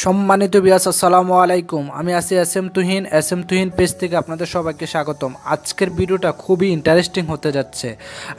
সম্মানিত ভিউয়ার্স আসসালামু আলাইকুম। আমি আছি তুহিন পেজ থেকে আপনাদের সবাইকে স্বাগতম। আজকের ভিডিওটা খুবই ইন্টারেস্টিং হতে যাচ্ছে।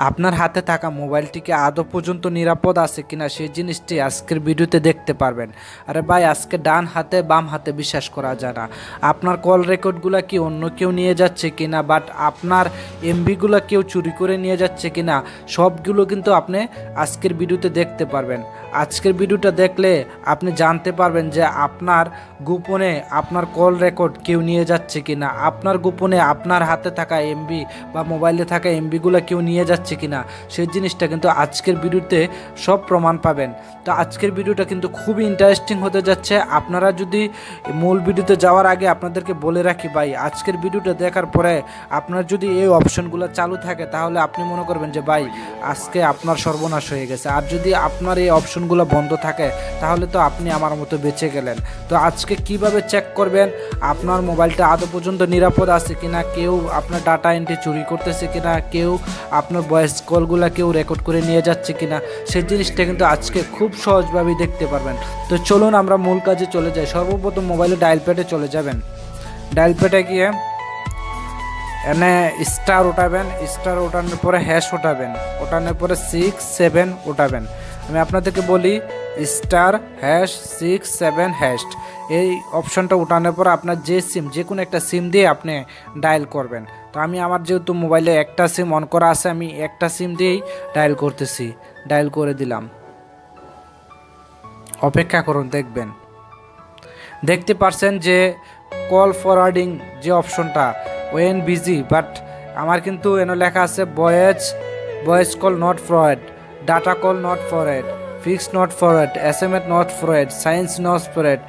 আপনার হাতে থাকা মোবাইলটিকে আদৌ পর্যন্ত নিরাপদ আছে কিনা সেই জিনিসটি আজকের ভিডিওতে দেখতে পারবেন। আরে ভাই, আজকে ডান হাতে বাম হাতে বিশ্বাস করা যায় না। আপনার কল রেকর্ডগুলো কি অন্য কেউ নিয়ে যাচ্ছে কিনা, বাট আপনার এমবিগুলো কেউ চুরি করে নিয়ে যাচ্ছে কিনা, সবগুলো কিন্তু আপনি আজকের ভিডিওতে দেখতে পারবেন। আজকের ভিডিওটা দেখলে আপনি জানতে পারবেন যে আপনার গোপনে আপনার কল রেকর্ড কেউ নিয়ে যাচ্ছে কিনা, আপনার গোপনে আপনার হাতে থাকা এমবি বা মোবাইলে থাকা এমবিগুলো কেউ নিয়ে যাচ্ছে কিনা, সেই জিনিসটা কিন্তু আজকের ভিডিওতে সব প্রমাণ পাবেন। তো আজকের ভিডিওটা কিন্তু খুবই ইন্টারেস্টিং হতে যাচ্ছে। আপনারা যদি মূল ভিডিওতে যাওয়ার আগে আপনাদেরকে বলে রাখি ভাই, আজকের ভিডিওটা দেখার পরে আপনার যদি এই অপশনগুলো চালু থাকে তাহলে আপনি মনে করবেন যে ভাই আজকে আপনার সর্বনাশ হয়ে গেছে। আর যদি আপনার এই অপশনগুলো বন্ধ থাকে তাহলে তো আপনি আমার মতো বেঁচে গেলেন। তো আজকে কিভাবে চেক করবেন আপনার মোবাইলটা আদৌ পর্যন্ত নিরাপদ আছে কিনা, কেউ আপনার ডাটা এন্ট্রি চুরি করতেছে কিনা, কেউ আপনার ভয়েস কলগুলো কেউ রেকর্ড করে নিয়ে যাচ্ছে কিনা, সেই জিনিসটা কিন্তু আজকে খুব সহজভাবেই দেখতে পারবেন। তো চলুন আমরা মূল কাজে চলে যাই। সর্বপ্রথম মোবাইলে ডায়াল প্যাডে চলে যাবেন। ডায়াল প্যাডে গিয়ে এনে স্টার উঠাবেন, স্টার ওঠানোর পরে হ্যাশ উঠাবেন, ওঠানোর পরে 6-7 উঠাবেন। আমি আপনাদেরকে বলি স্টার হ্যাশ 6-7 হ্যাশ, এই অপশনটা উঠানোর পর আপনার যে কোনো একটা সিম দিয়ে আপনি ডায়াল করবেন। তো আমি আমার যেহেতু মোবাইলে একটা সিম অন করা আছে, আমি একটা সিম দিয়েই ডায়াল করতেছি। ডায়াল করে দিলাম, অপেক্ষা করুন, দেখতে পারছেন যে কল ফরওয়ার্ডিং যে অপশনটা ওয়েন বিজি, বাট আমার কিন্তু এনে লেখা আছে voice call not forward, data call not forward, fix not forward, SMS not forward, science not forward,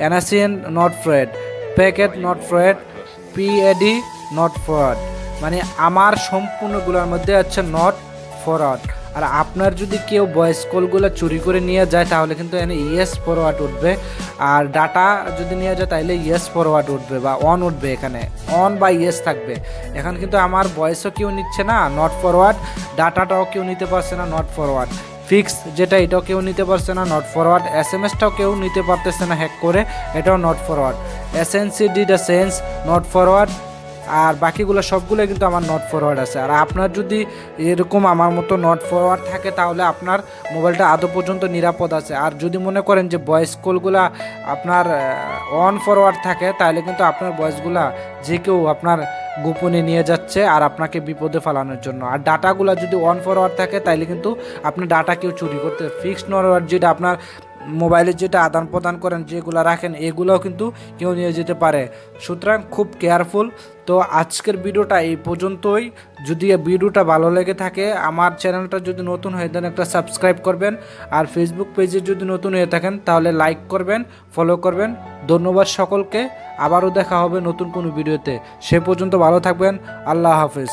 NSN not forward, packet not forward, PAD not forward. মানে আমার সম্পূর্ণগুলোর মধ্যে আছে নট ফরওয়ার্ড। আর আপনার যদি কেউ ভয়েস কলগুলো চুরি করে নিয়ে যায় তাহলে কিন্তু এখানে ইয়েস ফরওয়ার্ড উঠবে, আর ডাটা যদি নিয়ে যায় তাহলে ইয়েস ফরওয়ার্ড উঠবে বা অন উঠবে, এখানে অন বা ইয়েস থাকবে। এখন কিন্তু আমার ভয়েসও কেউ নিচ্ছে না, নট ফরওয়ার্ড, ডাটাটাও কেউ নিতে পারছে না, নট ফরওয়ার্ড, ফিক্স যেটা এটাও কেউ নিতে পারছে না, নট ফরওয়ার্ড, এসএমএসটাও কেউ নিতে পারতেছে না হ্যাক করে, এটাও not forward, SNC did sense not forward, আর বাকিগুলো সবগুলো কিন্তু আমার নট ফরওয়ার্ড আছে। আর আপনার যদি এরকম আমার মতো নট ফরওয়ার্ড থাকে তাহলে আপনার মোবাইলটা আদৌ পর্যন্ত নিরাপদ আছে। আর যদি মনে করেন যে ভয়েস কলগুলা আপনার অন ফরওয়ার্ড থাকে তাহলে কিন্তু আপনার ভয়েসগুলা যে কেউ আপনার গোপনে নিয়ে যাচ্ছে আর আপনাকে বিপদে ফেলানোর জন্য। আর ডাটাগুলো যদি অন ফরওয়ার্ড থাকে তাহলে কিন্তু আপনার ডাটা কেউ চুরি করতে, ফিক্সড ফরওয়ার্ড যেটা আপনার মোবাইলে যেটা আদান প্রদান করেন যেগুলো রাখেন এগুলোও কিন্তু কেউ নিয়ে যেতে পারে। সুতরাং খুব কেয়ারফুল। তো আজকের ভিডিওটা এই পর্যন্তই। যদি ভিডিওটা ভালো লেগে থাকে আমার চ্যানেলটা যদি নতুন হয়ে থাকেন একটা সাবস্ক্রাইব করবেন, আর ফেসবুক পেজে যদি নতুন হয়ে থাকেন তাহলে লাইক করবেন, ফলো করবেন। ধন্যবাদ সকলকে। আবারও দেখা হবে নতুন কোনো ভিডিওতে। সে পর্যন্ত ভালো থাকবেন। আল্লাহ হাফেজ।